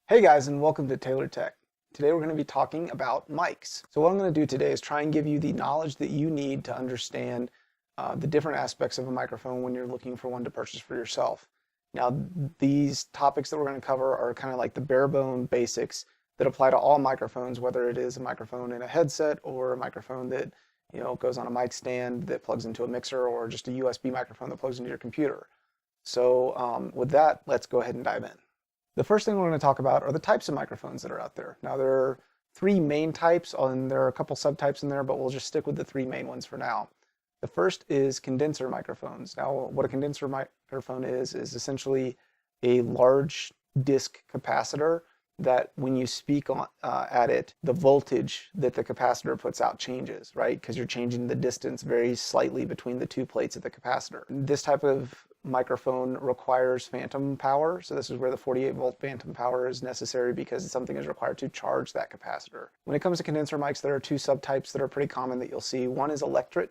Hey guys, and welcome to Taylor Tech. Today we're going to be talking about mics. So what I'm going to do today is try and give you the knowledge that you need to understand the different aspects of a microphone when you're looking for one to purchase for yourself. Now, these topics that we're going to cover are kind of like the bare bone basics that apply to all microphones, whether it is a microphone in a headset or a microphone that goes on a mic stand that plugs into a mixer, or just a USB microphone that plugs into your computer. So with that, let's go ahead and dive in. The first thing we're going to talk about are the types of microphones that are out there. Now, there are three main types, and there are a couple subtypes in there, but we'll just stick with the three main ones for now. The first is condenser microphones. Now, what a condenser microphone is essentially a large disc capacitor that when you speak at it, the voltage that the capacitor puts out changes, right? Because you're changing the distance very slightly between the two plates of the capacitor. This type of microphone requires phantom power. So this is where the 48 volt phantom power is necessary, because something is required to charge that capacitor. When it comes to condenser mics, there are two subtypes that are pretty common that you'll see. One is electric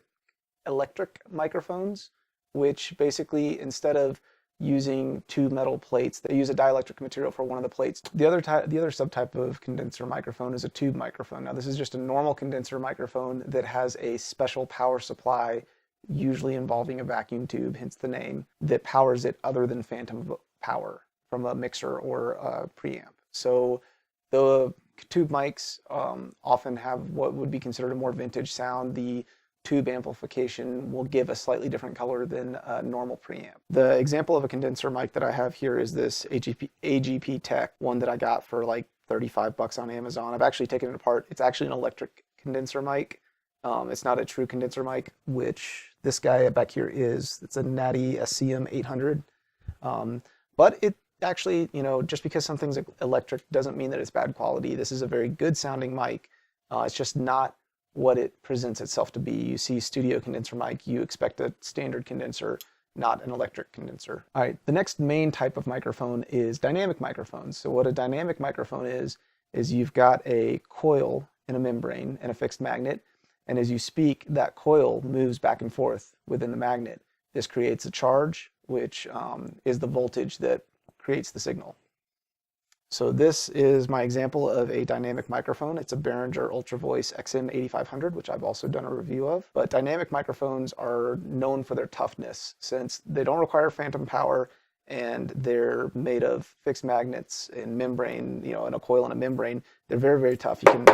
microphones, which basically, instead of using two metal plates, they use a dielectric material for one of the plates. The other subtype of condenser microphone is a tube microphone. Now, this is just a normal condenser microphone that has a special power supply, usually involving a vacuum tube, hence the name, that powers it other than phantom power from a mixer or a preamp. So the tube mics often have what would be considered a more vintage sound. The tube amplification will give a slightly different color than a normal preamp. The example of a condenser mic that I have here is this AGP Tech one that I got for like 35 bucks on Amazon. I've actually taken it apart. It's actually an electric condenser mic. It's not a true condenser mic, which this guy back here is. It's a Natty SCM 800. But it actually, just because something's electric doesn't mean that it's bad quality. This is a very good sounding mic. It's just not what it presents itself to be. You see studio condenser mic, you expect a standard condenser, not an electric condenser. All right, the next main type of microphone is dynamic microphones. So what a dynamic microphone is you've got a coil and a membrane and a fixed magnet, and as you speak, that coil moves back and forth within the magnet. This creates a charge, which is the voltage that creates the signal. So this is my example of a dynamic microphone. It's a Behringer Ultra Voice XM8500, which I've also done a review of. But dynamic microphones are known for their toughness, since they don't require phantom power and they're made of fixed magnets and membrane, and a coil and a membrane. They're very, very tough. You can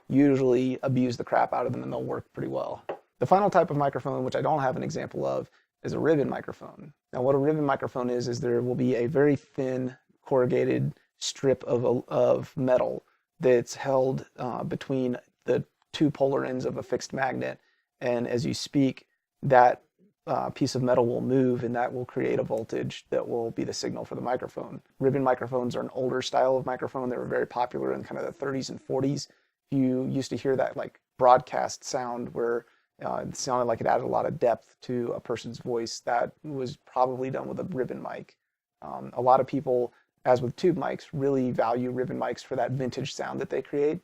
usually abuse the crap out of them and they'll work pretty well. The final type of microphone, which I don't have an example of, is a ribbon microphone. Now, what a ribbon microphone is there will be a very thin corrugated strip of metal that's held between the two polar ends of a fixed magnet, and as you speak, that piece of metal will move, and that will create a voltage that will be the signal for the microphone. Ribbon microphones are an older style of microphone. They were very popular in kind of the 30s and 40s. You used to hear that like broadcast sound where it sounded like it added a lot of depth to a person's voice. That was probably done with a ribbon mic. A lot of people, as with tube mics, really value ribbon mics for that vintage sound that they create.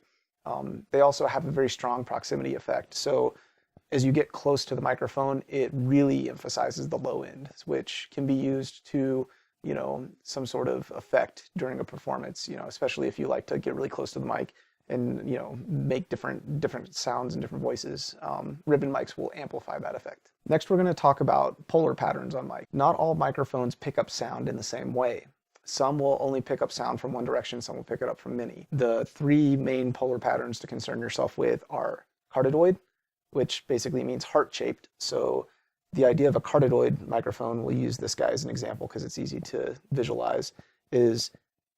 They also have a very strong proximity effect. So as you get close to the microphone, it really emphasizes the low end, which can be used to, some sort of effect during a performance, especially if you like to get really close to the mic and, make different sounds and different voices. Ribbon mics will amplify that effect. Next, we're going to talk about polar patterns on mic. Not all microphones pick up sound in the same way. Some will only pick up sound from one direction, some will pick it up from many. The three main polar patterns to concern yourself with are cardioid, which basically means heart-shaped. So the idea of a cardioid microphone, we'll use this guy as an example because it's easy to visualize, is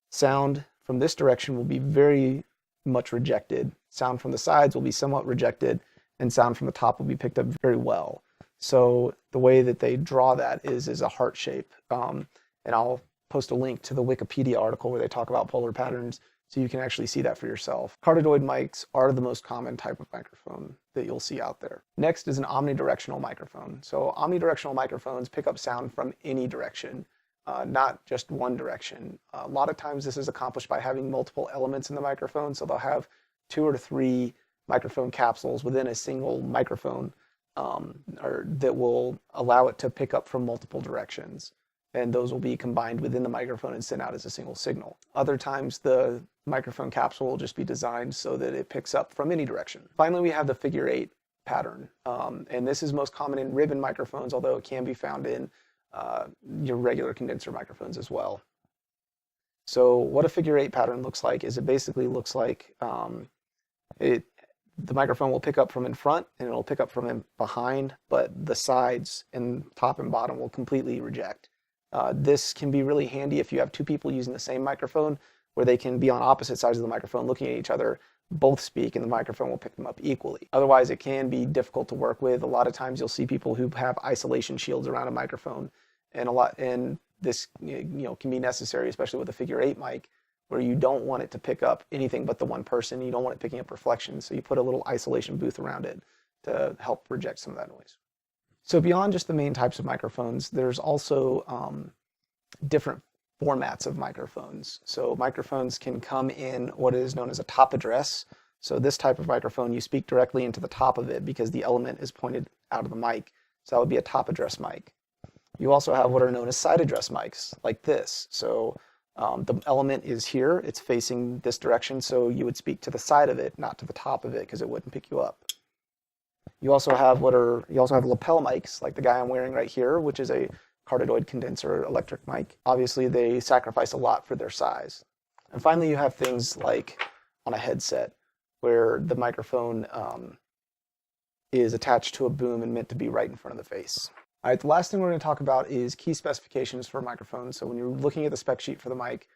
sound from this direction will be very much rejected. Sound from the sides will be somewhat rejected, and sound from the top will be picked up very well. So the way that they draw that is a heart shape. And I'll post a link to the Wikipedia article where they talk about polar patterns so you can actually see that for yourself. Cardioid mics are the most common type of microphone that you'll see out there. Next is an omnidirectional microphone. So omnidirectional microphones pick up sound from any direction, not just one direction. A lot of times this is accomplished by having multiple elements in the microphone. So they'll have 2 or 3 microphone capsules within a single microphone that will allow it to pick up from multiple directions. and those will be combined within the microphone and sent out as a single signal. Other times the microphone capsule will just be designed so that it picks up from any direction. Finally, we have the figure 8 pattern, and this is most common in ribbon microphones, although it can be found in your regular condenser microphones as well. So what a figure 8 pattern looks like is it basically looks like the microphone will pick up from in front and it'll pick up from in behind, but the sides and top and bottom will completely reject. This can be really handy if you have two people using the same microphone, where they can be on opposite sides of the microphone looking at each other, both speak, and the microphone will pick them up equally. Otherwise, it can be difficult to work with. A lot of times you'll see people who have isolation shields around a microphone, and this can be necessary, especially with a figure 8 mic, where you don't want it to pick up anything but the one person. You don't want it picking up reflections, so you put a little isolation booth around it to help reject some of that noise. So beyond just the main types of microphones, there's also different formats of microphones. So microphones can come in what is known as a top address. So this type of microphone, you speak directly into the top of it because the element is pointed out of the mic. So that would be a top address mic. You also have what are known as side address mics, like this. So the element is here, it's facing this direction, so you would speak to the side of it, not to the top of it, because it wouldn't pick you up. You also have lapel mics, like the guy I'm wearing right here, which is a cardioid condenser electric mic. Obviously, they sacrifice a lot for their size. And finally, you have things like on a headset, where the microphone is attached to a boom and meant to be right in front of the face. All right, the last thing we're going to talk about is key specifications for microphones. So when you're looking at the spec sheet for the mic,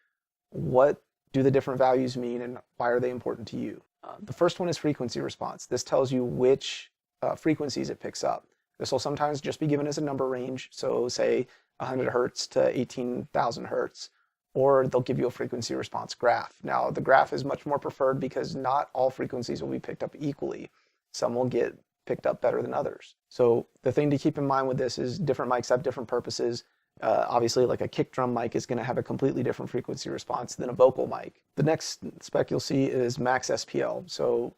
what do the different values mean and why are they important to you? The first one is frequency response. This tells you which frequencies it picks up. This will sometimes just be given as a number range, so say 100 hertz to 18,000 hertz, or they'll give you a frequency response graph. Now, the graph is much more preferred because not all frequencies will be picked up equally. Some will get picked up better than others. So the thing to keep in mind with this is different mics have different purposes. Obviously, like a kick drum mic is going to have a completely different frequency response than a vocal mic. The next spec you'll see is max SPL. So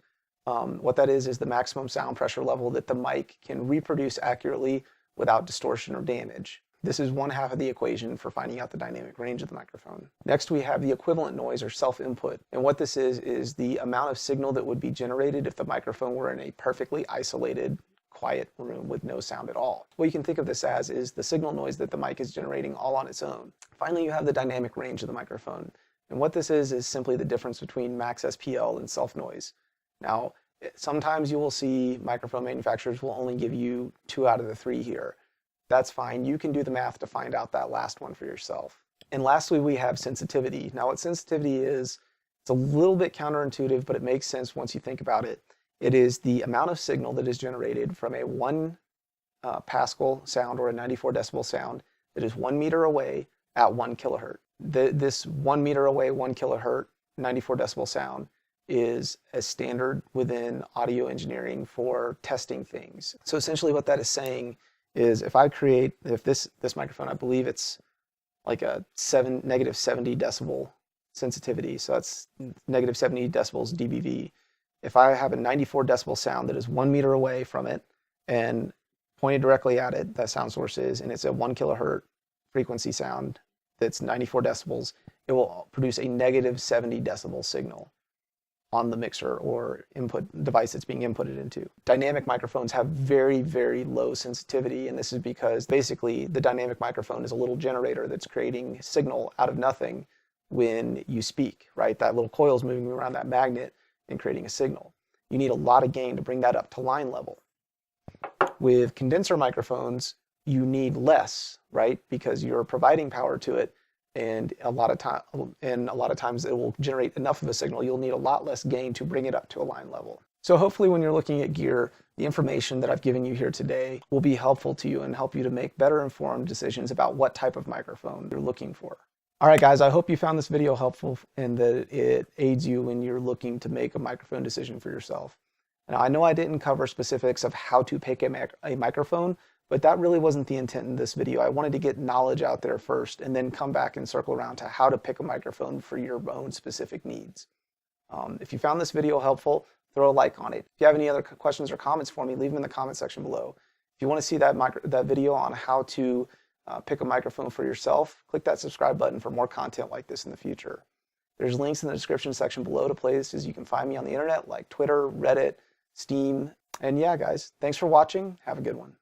what that is the maximum sound pressure level that the mic can reproduce accurately without distortion or damage. This is one half of the equation for finding out the dynamic range of the microphone. Next, we have the equivalent noise or self-input. And what this is the amount of signal that would be generated if the microphone were in a perfectly isolated, quiet room with no sound at all. What you can think of this as is the signal noise that the mic is generating all on its own. Finally, you have the dynamic range of the microphone. And what this is simply the difference between max SPL and self-noise. Now, sometimes you will see microphone manufacturers will only give you 2 out of the 3 here. That's fine. You can do the math to find out that last one for yourself. And lastly, we have sensitivity. Now, what sensitivity is, it's a little bit counterintuitive, but it makes sense once you think about it. It is the amount of signal that is generated from a 1 Pascal sound or a 94 decibel sound that is 1 meter away at 1 kilohertz. This 1 meter away, 1 kilohertz, 94 decibel sound is a standard within audio engineering for testing things. So essentially what that is saying is if this microphone, I believe it's like a negative 70 decibel sensitivity, so that's negative 70 decibels dBV. If I have a 94 decibel sound that is 1 meter away from it and pointed directly at it, that sound source is, and it's a 1 kilohertz frequency sound that's 94 decibels, it will produce a negative 70 decibel signal on the mixer or input device that's being inputted into. Dynamic microphones have very, very low sensitivity, and this is because basically the dynamic microphone is a little generator that's creating signal out of nothing when you speak, right? That little coil is moving around that magnet and creating a signal. You need a lot of gain to bring that up to line level. With condenser microphones, you need less, right? Because you're providing power to it, and a lot of times it will generate enough of a signal. You'll need a lot less gain to bring it up to a line level. So hopefully when you're looking at gear, the information that I've given you here today will be helpful to you and help you to make better informed decisions about what type of microphone you're looking for. All right, guys, I hope you found this video helpful and that it aids you when you're looking to make a microphone decision for yourself. Now, I know I didn't cover specifics of how to pick a microphone, but that really wasn't the intent in this video. I wanted to get knowledge out there first and then come back and circle around to how to pick a microphone for your own specific needs. If you found this video helpful, throw a like on it. If you have any other questions or comments for me, leave them in the comment section below. If you want to see that video on how to pick a microphone for yourself. Click that subscribe button for more content like this in the future. There's links in the description section below to places you can find me on the internet like Twitter, Reddit, Steam. And yeah, guys, thanks for watching. Have a good one.